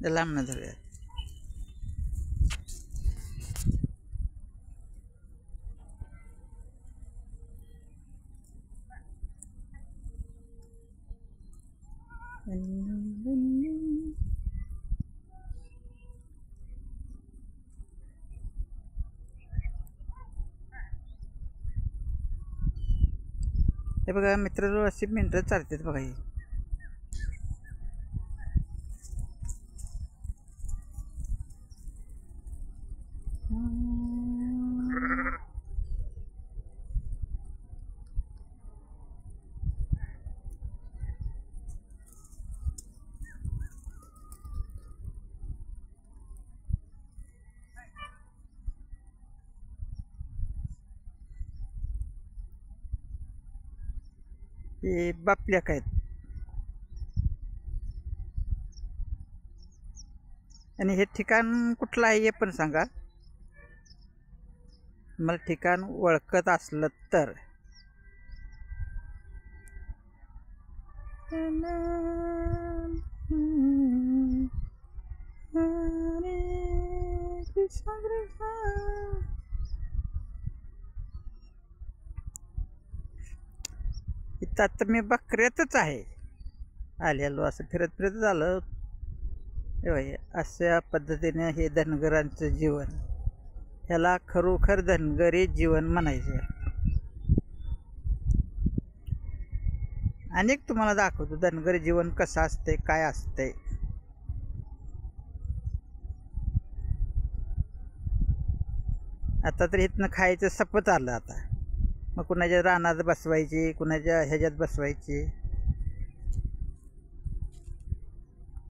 लांबनं धरूया. हे बघा मित्रांनो, अशी मेंढरं चालतात बघा. ही बापल्याक आहेत. आणि हे ठिकाण कुठलं आहे हे पण सांगा मला, ठिकाण ओळखत असलं तर. इथं आता मी बकऱ्यातच आहे आलेलो, असं फिरत फिरत आलं. अशा पद्धतीने हे धनगरांचं जीवन, ह्याला खरोखर धनगरी जीवन म्हणायचं. अनेक तुम्हाला दाखवतो धनगरी जीवन कसं असते, काय असते. आता तर इथनं खायचं सपत आलं आता. मग कुणाच्या रानात बसवायची, कुणाच्या ह्याच्यात बसवायची.